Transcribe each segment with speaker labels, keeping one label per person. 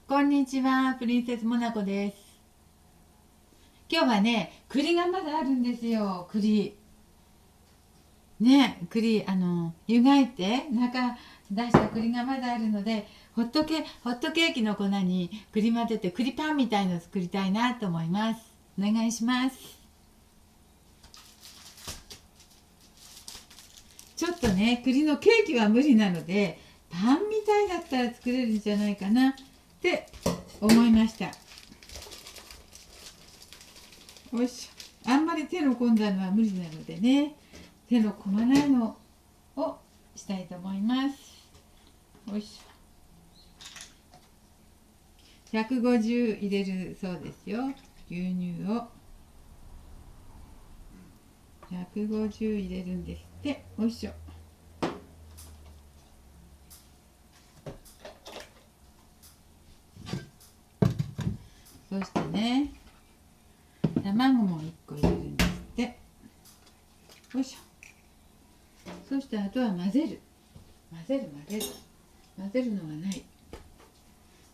Speaker 1: こんにちは、プリンセスモナコです。今日はね、栗がまだあるんですよ。栗。ね、栗、湯がいて中出した栗がまだあるので、ホットケーキの粉に栗混ぜて栗パンみたいの作りたいなと思います。お願いします。ちょっとね、栗のケーキは無理なので、パンみたいだったら作れるんじゃないかなって思いました。よいしょ。あんまり手の込んだのは無理なのでね、手の込まないのをしたいと思います。よいしょ。150入れるそうですよ。牛乳を150入れるんですって。よいしょ。そしてね、卵も1個入れるんですって。よいしょ。そしてあとは混ぜる混ぜるのがない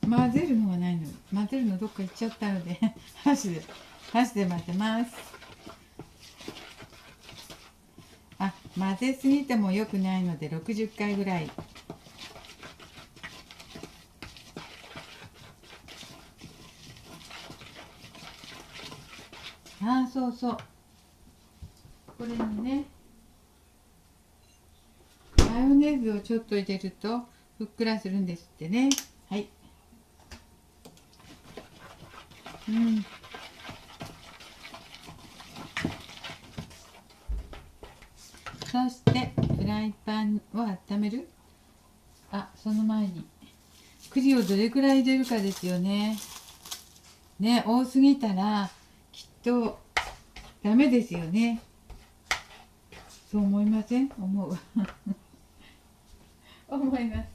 Speaker 1: 混ぜるのがないの混ぜるのどっか行っちゃったので箸で混ぜます。混ぜすぎても良くないので60回ぐらい。そうそう、これにねマヨネーズをちょっと入れるとふっくらするんですってね。はい。そしてフライパンを温める。その前に栗をどれくらい入れるかですよね。多すぎたらきっとダメですよね。そう思いません？思う思います。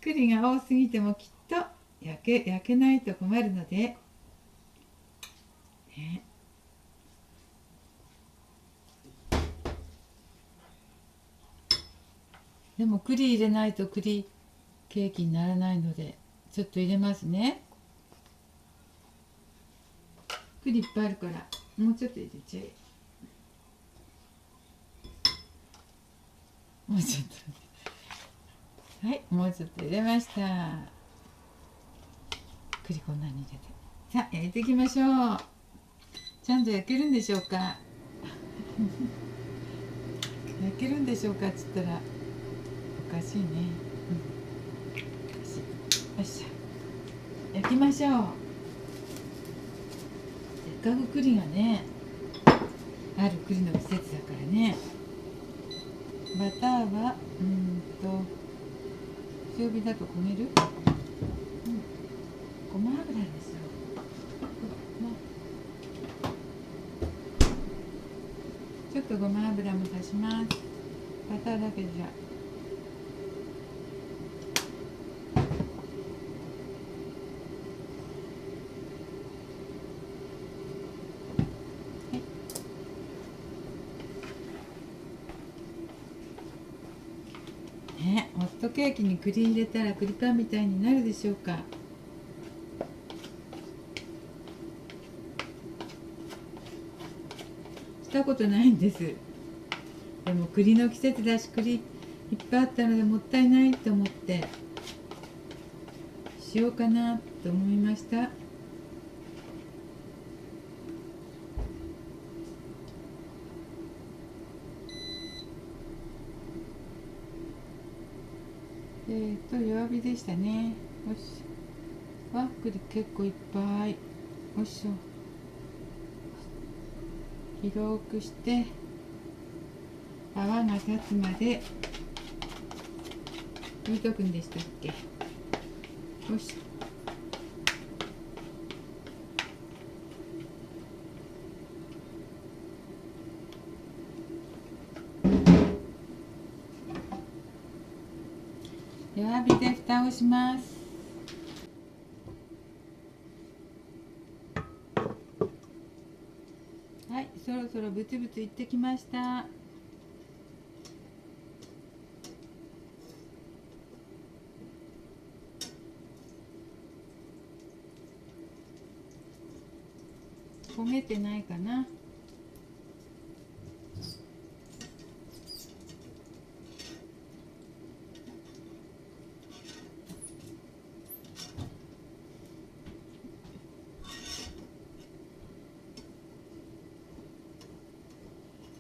Speaker 1: 栗が多すぎてもきっと焼けないと困るので、ね、でも栗入れないと栗ケーキにならないのでちょっと入れますね。栗いっぱいあるからもうちょっと入れちゃえ。もうちょっとはい、もうちょっと入れました。栗こんなに入れて、さあ焼いていきましょう。ちゃんと焼けるんでしょうか焼けるんでしょうかっつったらおかしいね、おかしい。よっしゃ、焼きましょう。せっかく栗がねある栗の季節だからね。バターは強火だと焦げる、ごま油ですよ、ちょっとごま油も足します。バターだけじゃホットケーキに栗入れたら栗パンみたいになるでしょうか。したことないんです。でも栗の季節だし栗いっぱいあったのでもったいないと思ってしようかなと思いました。弱火でしたね。よし、栗結構いっぱい。よいしょ、広くして泡が立つまで置いとくんでしたっけ。よし、弱火で蓋をします。はい、そろそろブツブツいってきました。焦げてないかな。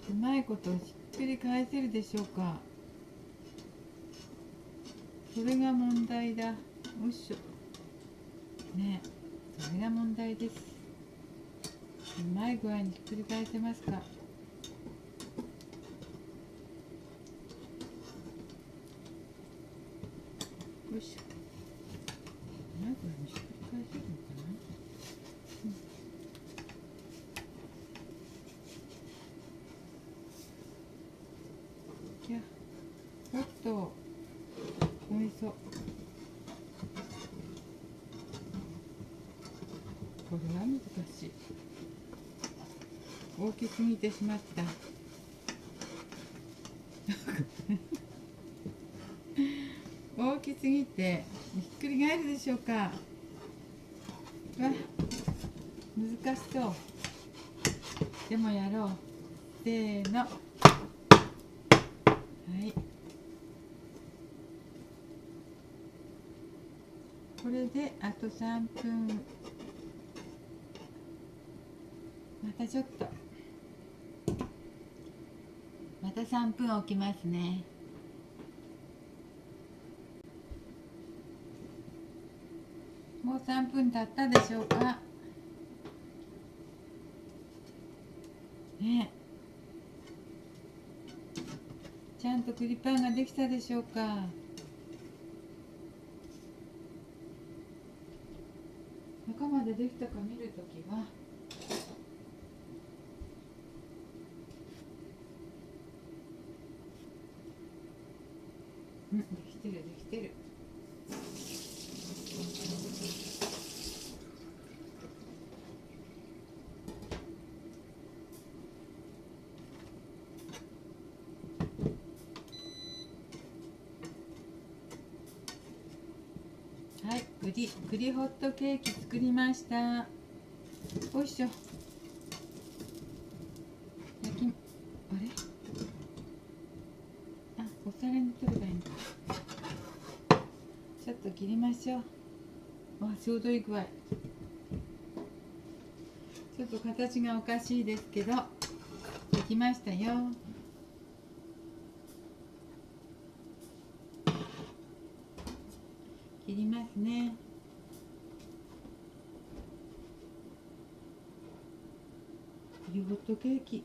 Speaker 1: うまいことしっくり返せるでしょうか。それが問題だ。よいしょね、それが問題です。うまい具合にひっくり返せますか。よいしょ、うまい具合にひっくり返せるのかな。いや、おっとおいしそう。これは難しい。大きすぎてしまった。大きすぎてひっくり返るでしょうか。わ、難しそう。でもやろう。せーの。はい。これであと3分。またちょっと。また3分置きますね。もう3分経ったでしょうか。ね。ちゃんと栗パンができたでしょうか。中までできたか見るときはできてるできてる。はい、栗ホットケーキ作りました。おいしょ。あれ、あ、お皿に取ればいいのか。ちょっと切りましょう。あ、ちょうどいい具合。ちょっと形がおかしいですけどできましたよ。切りますね。栗ホットケーキ、いっ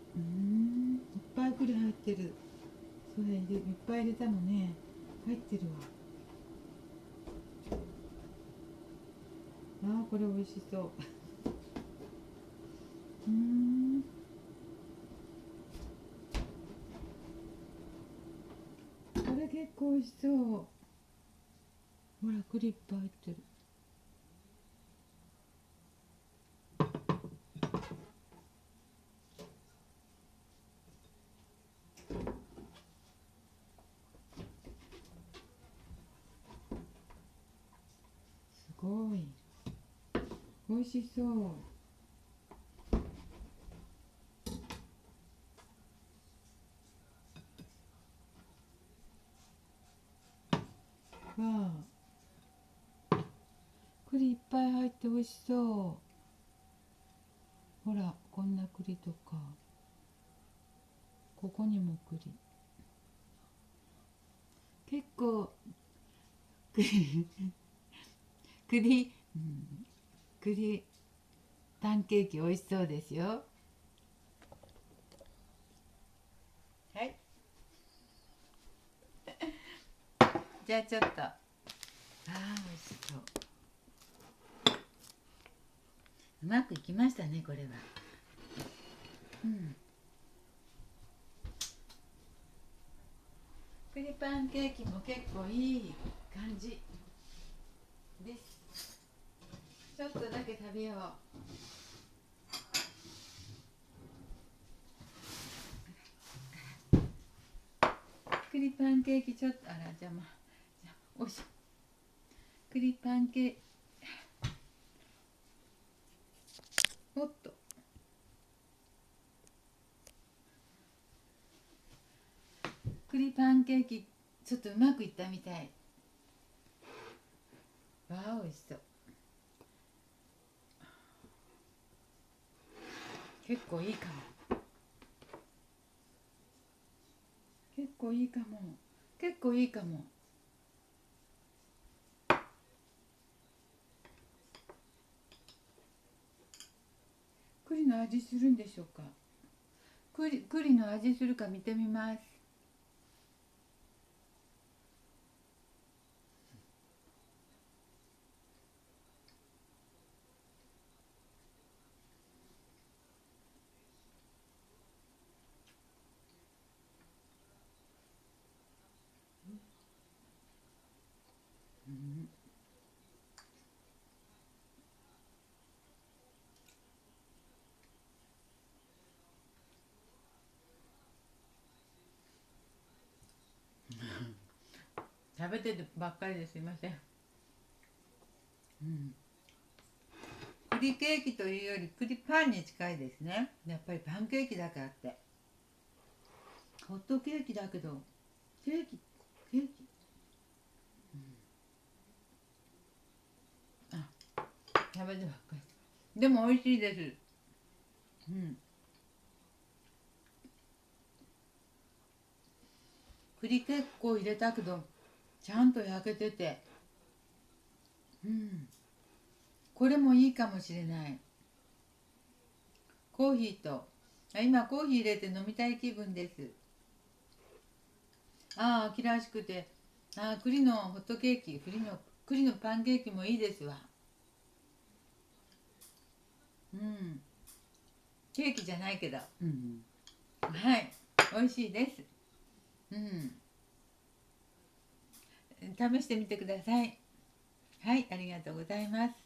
Speaker 1: ぱい栗入ってる。それいっぱい入れたのね。入ってるわ。あー、これ美味しそう。これ結構美味しそう。ほら、栗いっぱい入ってる。すごい美味しそう。わあ、栗いっぱい入って美味しそう。ほら、こんな栗とか、ここにも栗。結構栗、栗パンケーキ美味しそうですよ。はい。じゃあちょっと、美味しそう。うまくいきましたね、これは。栗パンケーキも結構いい感じです。ちょっとだけ食べよう。栗パンケーキちょっと、あら邪魔。おいしょ。栗パンケーキ、おっと、栗パンケーキちょっとうまくいったみたい。わあ、美味しそう。結構いいかも。結構いいかも。結構いいかも。栗の味するんでしょうか。栗の味するか見てみます。うん、食べてるばっかりですいません。うん、栗ケーキというより栗パンに近いですね。やっぱりパンケーキだけあって、ホットケーキだけどケーキ、うん、あ、食べてばっかりでも美味しいです。うん、栗結構入れたけどちゃんと焼けてて、うん、これもいいかもしれない。コーヒーと、今コーヒー入れて飲みたい気分です。ああ、秋らしくて、ああ、栗のホットケーキ、栗のパンケーキもいいですわ。うん、ケーキじゃないけど、うん、はい、美味しいです。うん、試してみてください。はい、ありがとうございます。